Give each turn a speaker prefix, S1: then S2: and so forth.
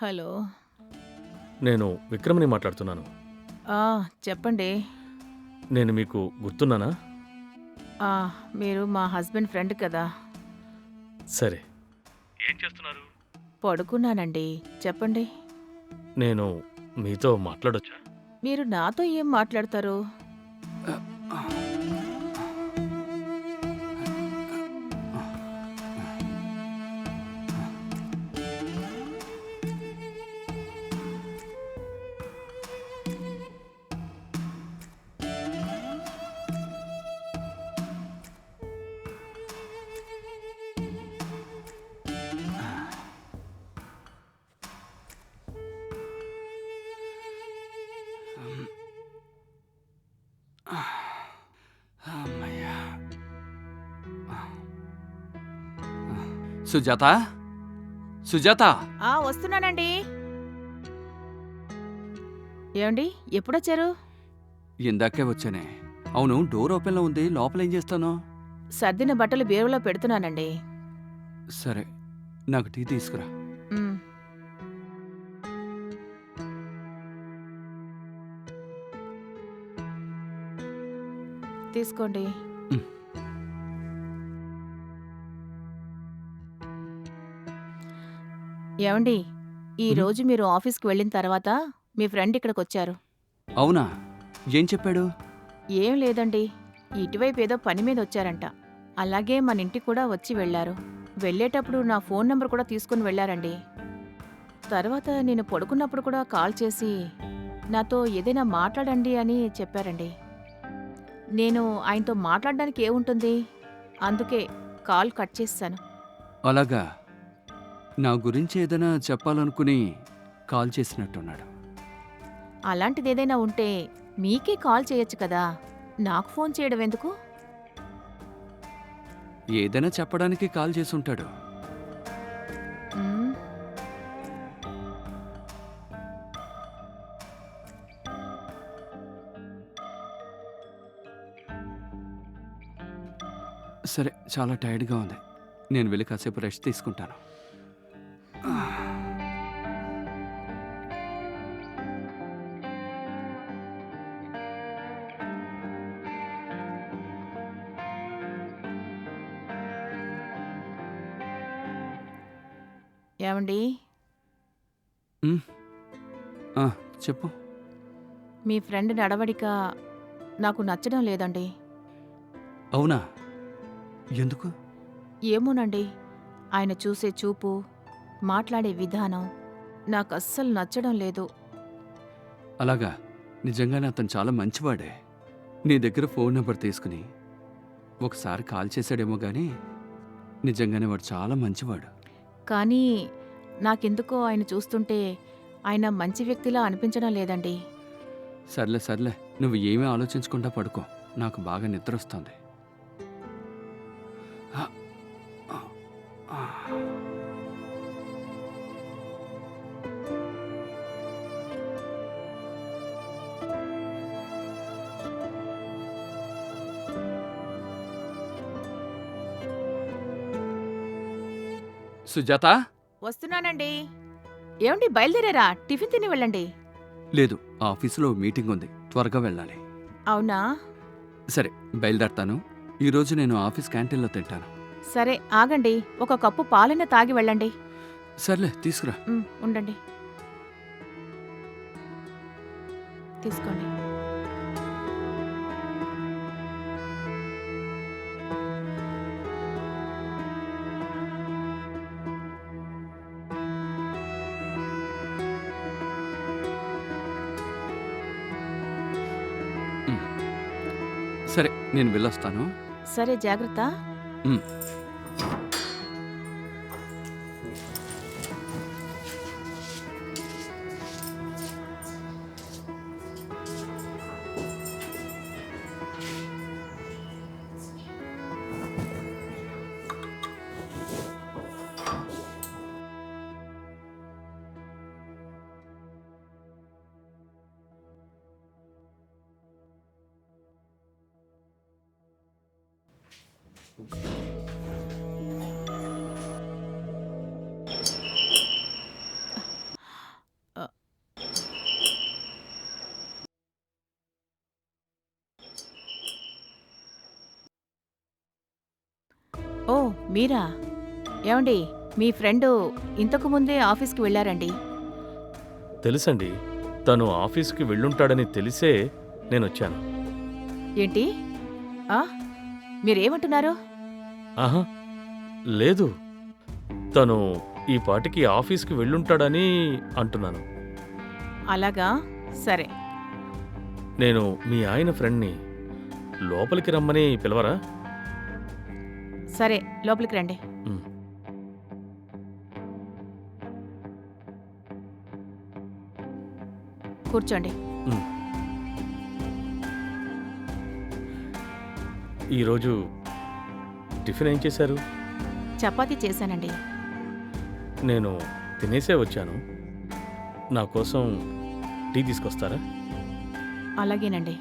S1: Hello.
S2: నేను విక్రమ్‌ని మాట్లాడుతున్నాను.
S1: ఆ! చెప్పండి.
S2: నేను మీకు గుర్తున్నానా?
S1: ఆ! మీరు మా హస్బెండ్ ఫ్రెండ్ కదా!
S2: సరే. ఏం చేస్తున్నారు?
S1: పడుకున్నానండి. చెప్పండి.
S2: నేను మీతో మాట్లాడొచ్చా?
S1: మీరు నాతో ఏం మాట్లాడతారు?
S3: హమ్మయ్య! సుజాత? సుజాత!
S1: వస్తున్నానండి. ఏవండి ఎప్పుడొచ్చారు?
S3: ఇందాకే వచ్చానే. అవును, డోర్ ఓపెన్‌లో ఉంది. లోపలేం చేస్తాను?
S1: సర్దిన బట్టలు బీరువాలో పెడుతున్నానండి.
S3: సరే, నాకు టీ తీసుకురా.
S1: హ్మ్. తీసుకోండి.
S3: హ్మ్.
S1: ఏవండి
S3: హ్మ్.
S1: ఈరోజు మీరు ఆఫీస్‌కి వెళ్ళిన తర్వాత మీ ఫ్రెండ్ ఇక్కడికొచ్చారు.
S3: అవునా? ఏం చెప్పాడు?
S1: ఏం లేదండి. ఇటువైపు ఏదో పని మీద వచ్చారంట. అలాగే మన ఇంటికి కూడా వచ్చి వెళ్లారు. వెళ్ళేటప్పుడు నా ఫోన్ నంబర్ కూడా తీసుకుని వెళ్లారండి. తర్వాత నేను పడుకున్నప్పుడు కూడా కాల్ చేసి నాతో ఏదైనా మాట్లాడండి అని చెప్పారండి. నేను ఆయనతో మాట్లాడడానికి ఏముంటుంది? అందుకే కాల్ కట్ చేసేశాను.
S3: అలాగా? నా గురించి ఏదైనా చెప్పాలనుకుని కాల్ చేసినట్టున్నాడు.
S1: అలాంటిదేదైనా ఉంటే మీకే కాల్ చేయొచ్చు కదా! నాకు ఫోన్ చేయడం ఎందుకు?
S3: ఏదైనా చెప్పడానికి కాల్ చేసుంటాడు.
S1: హ్మ్.
S3: సరే, చాలా టైర్డ్‌గా ఉంది. నేను వెళ్ళి కాసేపు రెస్ట్ తీసుకుంటాను.
S1: ఏవండీ?
S3: హ్మ్. ఆ! చెప్పు.
S1: మీ ఫ్రెండ్ నడవడిక నాకు నచ్చడం లేదండి.
S3: అవునా? ఎందుకు?
S1: ఏమోనండి. ఆయన చూసే చూపు, మాట్లాడే విధానం నాకస్సలు నచ్చడం లేదు.
S3: అలాగా? నిజంగానే అతను చాలా మంచివాడే. నీ దగ్గర ఫోన్ నంబర్ తీసుకుని ఒకసారి కాల్ చేశాడేమో గానీ, నిజంగానే వాడు చాలా మంచివాడు.
S1: కానీ నాకెందుకో ఆయన చూస్తుంటే ఆయన మంచి వ్యక్తిలా అనిపించడం లేదండి.
S3: సర్లే, సర్లే. నువ్వు ఏమీ ఆలోచించకుండా పడుకో. నాకు బాగా నిద్రొస్తోంది. ఆ! ఆ! ఆ! సుజాత?
S1: వస్తున్నానండి. ఏవండి బయలుదేరారా? టిఫిన్ తిని వెళ్ళండి.
S3: లేదు, ఆఫీసులో మీటింగ్ ఉంది. త్వరగా వెళ్ళాలి.
S1: అవునా?
S3: సరే, బయలుదేరతాను. ఈరోజు నేను ఆఫీస్ క్యాంటీన్‌లో తింటాను.
S1: సరే ఆగండి. ఒక కప్పు పాలైనా తాగి వెళ్ళండి.
S3: సర్లే, తీసుకురా.
S1: ఉండండి. తీసుకోండి.
S3: హ్మ్. సరే, నేను వెళ్ళొస్తాను.
S1: సరే జాగ్రత్త.
S3: హ్మ్.
S1: ఓ మీరా? ఏమండి, మీ ఫ్రెండు ఇంతకు ముందే ఆఫీస్కి వెళ్ళారండి.
S2: తెలుసండి. తను ఆఫీస్కి వెళ్ళుంటాడని తెలిసే నేనొచ్చాను.
S1: ఏంటి? ఆ? మీరేమంటున్నారు?
S2: ఆహా! లేదు. తను ఈ పాటికి ఆఫీస్కి వెళ్ళుంటాడని అంటున్నాను.
S1: అలాగా? సరే.
S2: నేను మీ ఆయన ఫ్రెండ్‌ని లోపలికి రమ్మని పిలవరా?
S1: సరే, లోపలికి రండి.
S2: హ్మ్.
S1: కూర్చోండి.
S2: హ్మ్. ఈరోజు టిఫిన్ ఏం చేశారు?
S1: చపాతీ చేశానండి.
S2: నేను తినేసే వచ్చాను. నా కోసం టీ తీసుకొస్తారా?
S1: అలాగేనండి.